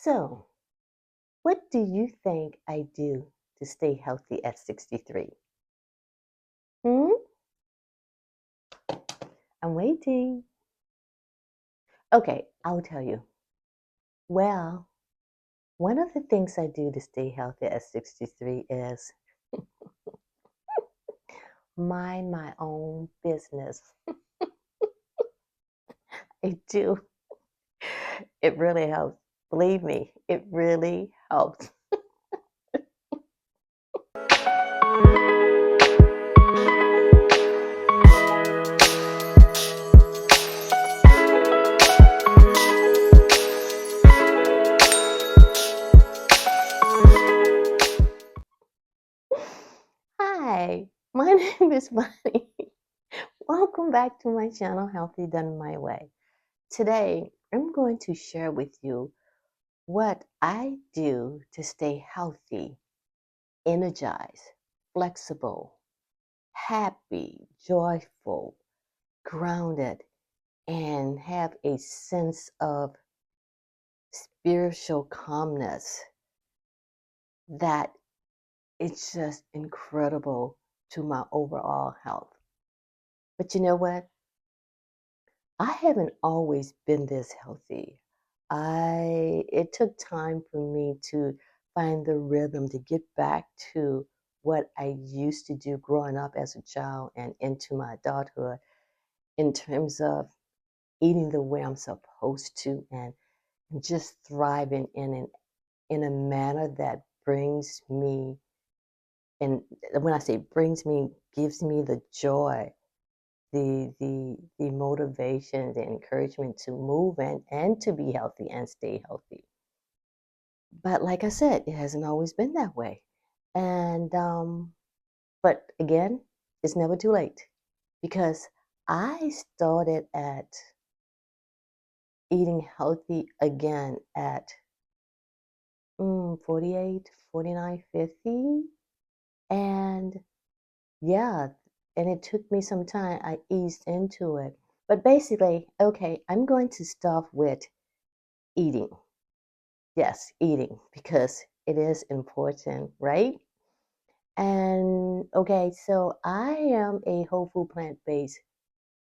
So, what do you think I do to stay healthy at 63? Hmm? I'm waiting. Okay, I'll tell you. Well, one of the things I do to stay healthy at 63 is mind my own business. I do. It really helps. Believe me, it really helps. Hi, my name is Bonnie. Welcome back to my channel, Healthy Done My Way. Today, I'm going to share with you what I do to stay healthy, energized, flexible, happy, joyful, grounded, and have a sense of spiritual calmness that it's just incredible to my overall health. But you know what? I haven't always been this healthy. It took time for me to find the rhythm to get back to what I used to do growing up as a child and into my adulthood in terms of eating the way I'm supposed to and just thriving in a manner that brings me, and when I say brings me, gives me the joy, the motivation, the encouragement to move and to be healthy and stay healthy. But like I said, it hasn't always been that way. And but again, it's never too late because I started at eating healthy again at 48, 49, 50. And yeah, and it took me some time. I eased into it. But basically, okay, I'm going to start with eating. Yes, eating, because it is important, right? And okay, so I am a whole food plant-based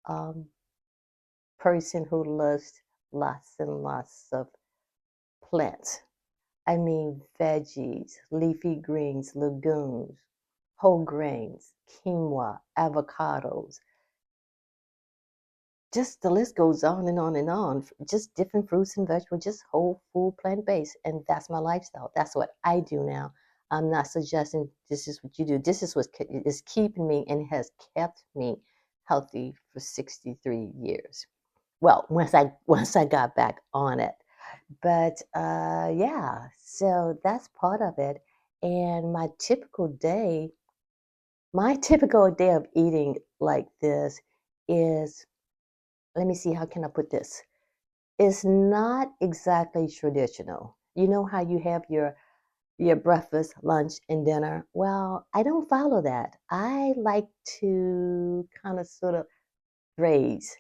um, person who loves lots and lots of plants. I mean, veggies, leafy greens, legumes, whole grains, quinoa, avocados. Just the list goes on and on and on. Just different fruits and vegetables, just whole food, plant based. And that's my lifestyle. That's what I do now. I'm not suggesting this is what you do. This is what is keeping me and has kept me healthy for 63 years. Well, once I got back on it. But yeah, so that's part of it. And my typical day of eating like this is, let me see, how can I put this? It's not exactly traditional. You know how you have your breakfast, lunch, and dinner? Well, I don't follow that. I like to kind of sort of graze.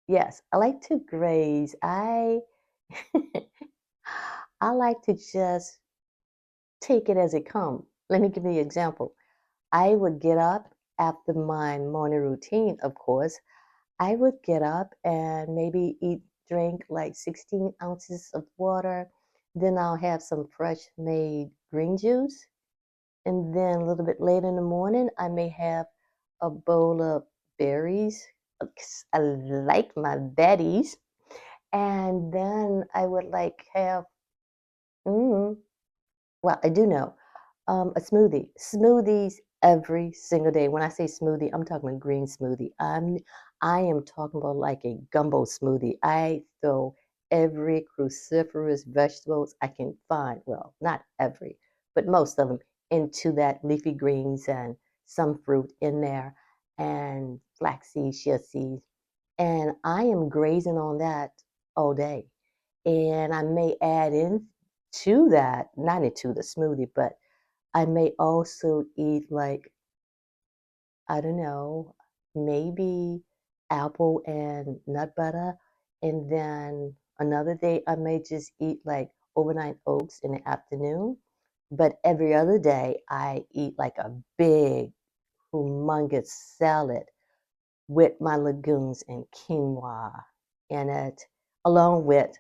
Yes, I like to graze. I like to just take it as it comes. Let me give you an example. I would get up after my morning routine, of course. I would get up and maybe drink like 16 ounces of water. Then I'll have some fresh made green juice. And then a little bit later in the morning, I may have a bowl of berries. 'Cause I like my betties. And then I would like have, mm, well, I do know, a smoothie. Smoothies every single day. When I say smoothie, I'm talking about green smoothie. I am talking about like a gumbo smoothie. I throw every cruciferous vegetables I can find. Well, not every, but most of them into that leafy greens and some fruit in there and flax seeds, chia seeds. And I am grazing on that all day. And I may add in to that, not into the smoothie, but I may also eat like, I don't know, maybe apple and nut butter. And then another day I may just eat like overnight oats in the afternoon. But every other day, I eat like a big, humongous salad with my legumes and quinoa in it, along with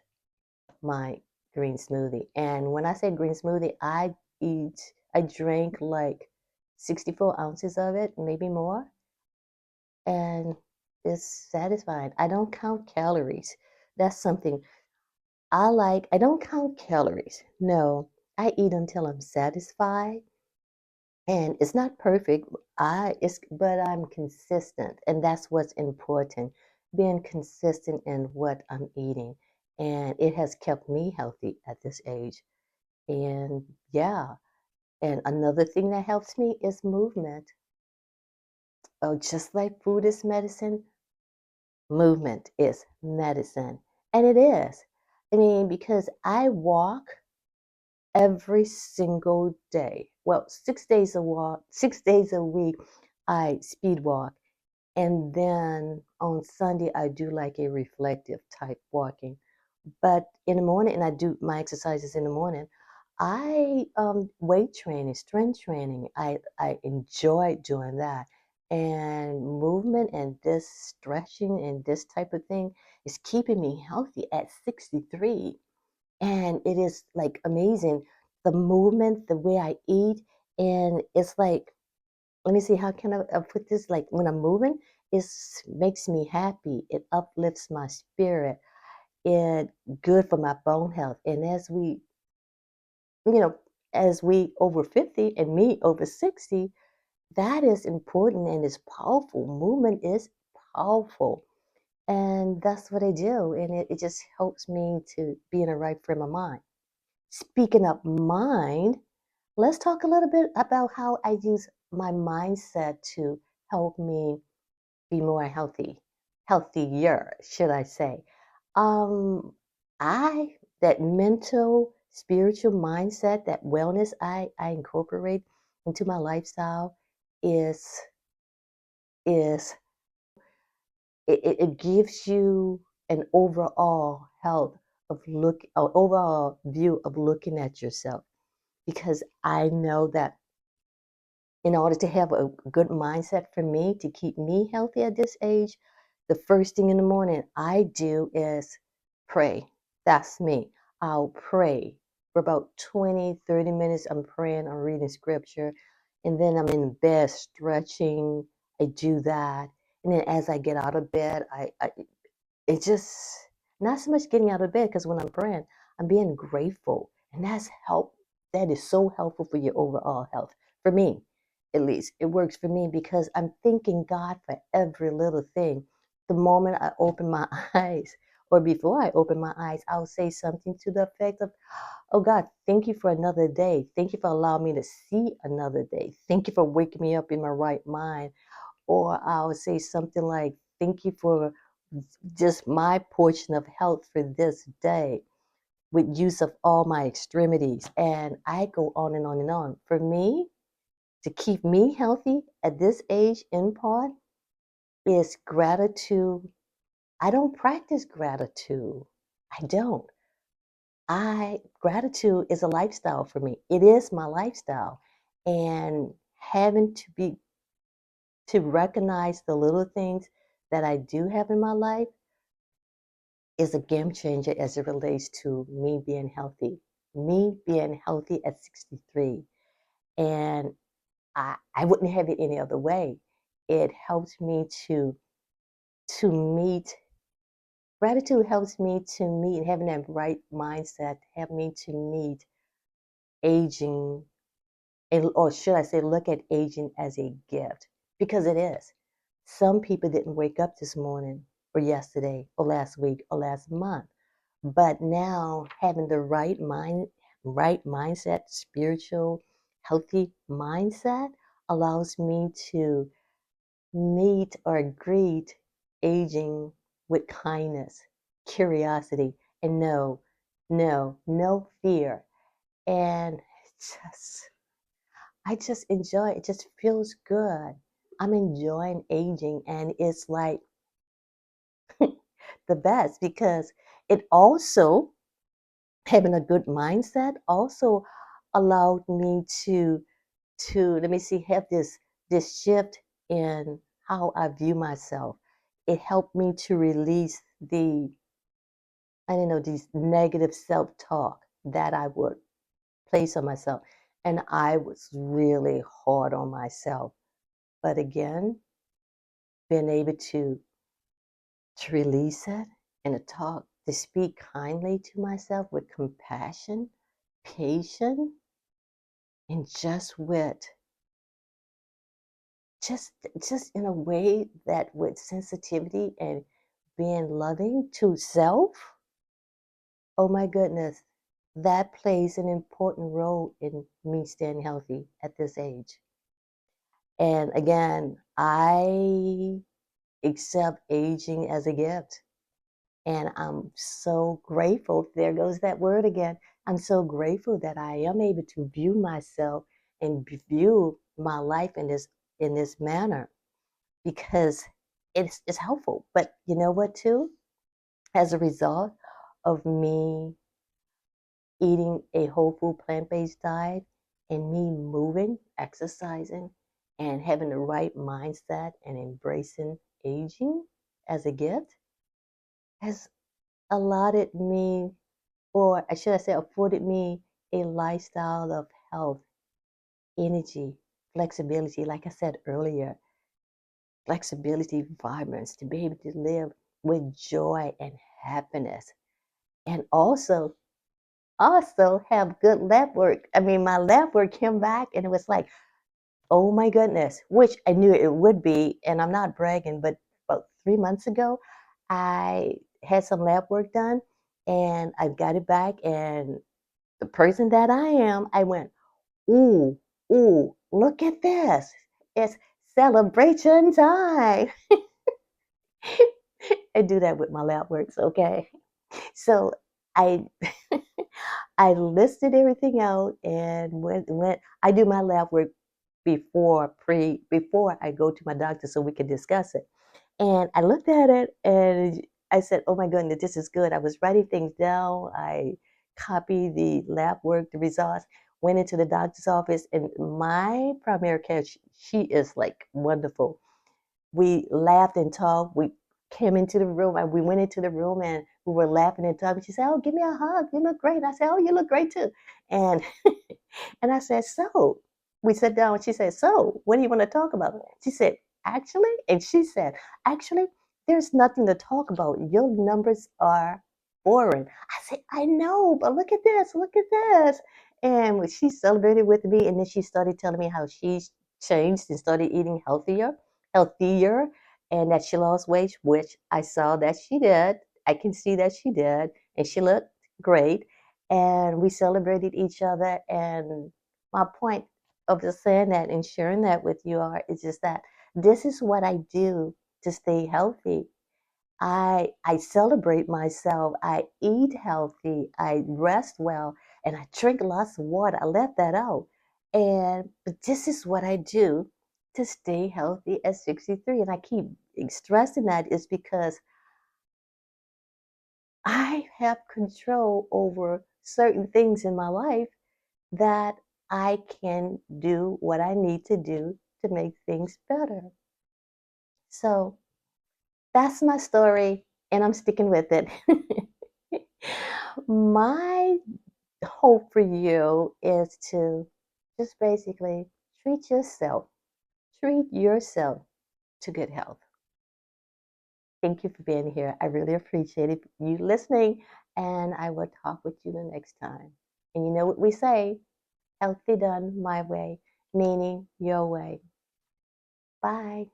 my green smoothie. And when I say green smoothie, I drink like 64 ounces of it, maybe more, and it's satisfying. I don't count calories. That's something I like. I don't count calories. No, I eat until I'm satisfied, and it's not perfect. But I'm consistent, and that's what's important. Being consistent in what I'm eating, and it has kept me healthy at this age. And yeah, and another thing that helps me is movement. Oh, just like food is medicine, movement is medicine. And it is. I mean, because I walk every single day. Well, 6 days a walk, 6 days a week, I speed walk. And then on Sunday, I do like a reflective type walking. But in the morning, and I do my exercises in the morning, I weight training, strength training. I enjoy doing that. And movement and this stretching and this type of thing is keeping me healthy at 63. And it is like amazing. The movement, the way I eat, and it's like, let me see, how can I put this? Like when I'm moving, it makes me happy. It uplifts my spirit. It good for my bone health. And you know, as we over 50 and me over 60, that is important and is powerful. Movement is powerful. And that's what I do. And it just helps me to be in the right frame of mind. Speaking of mind, let's talk a little bit about how I use my mindset to help me be more healthier, should I say. Um, I, that mental, spiritual mindset, that wellness I incorporate into my lifestyle is, is it gives you an overall health of overall view of looking at yourself because I know that in order to have a good mindset for me to keep me healthy at this age, the first thing in the morning I do is pray. That's me. I'll pray for about 20, 30 minutes. I'm praying, I'm reading scripture, and then I'm in bed stretching. I do that. And then as I get out of bed, it's just not so much getting out of bed because when I'm praying, I'm being grateful. And that's help. That is so helpful for your overall health. For me, at least, it works for me because I'm thanking God for every little thing. The moment I open my eyes, or before I open my eyes, I'll say something to the effect of, oh God, thank you for another day. Thank you for allowing me to see another day. Thank you for waking me up in my right mind. Or I'll say something like, thank you for just my portion of health for this day with use of all my extremities. And I go on and on and on. For me, to keep me healthy at this age, in part, is gratitude. I don't practice gratitude. I don't. Gratitude is a lifestyle for me. It is my lifestyle. And having to recognize the little things that I do have in my life is a game changer as it relates to me being healthy. Me being healthy at 63. And I wouldn't have it any other way. It helps me to meet gratitude helps me to meet having that right mindset, help me to meet aging, or should I say, look at aging as a gift because it is. Some people didn't wake up this morning or yesterday or last week or last month. But now having the right mindset, spiritual, healthy mindset allows me to meet or greet aging with kindness, curiosity, and no fear. And just, I just enjoy it. It just feels good. I'm enjoying aging, and it's like the best because it also having a good mindset also allowed me to let me see, have this shift in how I view myself. It helped me to release I don't know, these negative self-talk that I would place on myself. And I was really hard on myself. But again, being able to release it and to talk, to speak kindly to myself with compassion, patience, and just just in a way that with sensitivity and being loving to self. Oh my goodness, that plays an important role in me staying healthy at this age. And again, I accept aging as a gift. And I'm so grateful. There goes that word again. I'm so grateful that I am able to view myself and view my life in this manner because it's helpful. But you know what too? As a result of me eating a whole food plant-based diet and me moving, exercising, and having the right mindset and embracing aging as a gift has allotted me, or should I say, afforded me a lifestyle of health, energy, flexibility, like I said earlier, flexibility, vibrance, to be able to live with joy and happiness. And also have good lab work. I mean, my lab work came back and it was like, oh my goodness, which I knew it would be. And I'm not bragging, but about 3 months ago, I had some lab work done and I got it back. And the person that I am, I went, ooh, ooh, look at this. It's celebration time. I do that with my lab works, okay? So I I listed everything out and when I do my lab work before I go to my doctor so we can discuss it. And I looked at it and I said, "Oh my goodness, this is good." I was writing things down. I copied the lab work, the results, went into the doctor's office, and my primary care, she is like wonderful. We laughed and talked. We came into the room and we went into the room and we were laughing and talking. She said, "Oh, give me a hug. You look great." And I said, "Oh, you look great too." And and I said, "So," we sat down and she said, "So, what do you want to talk about?" She said, "Actually," and she said, "Actually, there's nothing to talk about. Your numbers are boring." I said, "I know, but look at this." And when she celebrated with me, and then she started telling me how she's changed and started eating healthier, and that she lost weight, which I saw that she did. I can see that she did, and she looked great. And we celebrated each other. And my point of just saying that and sharing that with you are is just that this is what I do to stay healthy. I celebrate myself. I eat healthy. I rest well, and I drink lots of water. I left that out. And but this is what I do to stay healthy at 63. And I keep stressing that is because I have control over certain things in my life that I can do what I need to do to make things better. So that's my story, and I'm sticking with it. My hope for you is to just basically treat yourself to good health. Thank you for being here. I really appreciate it, you listening, and I will talk with you the next time. And you know what we say, healthy done my way, meaning your way. Bye.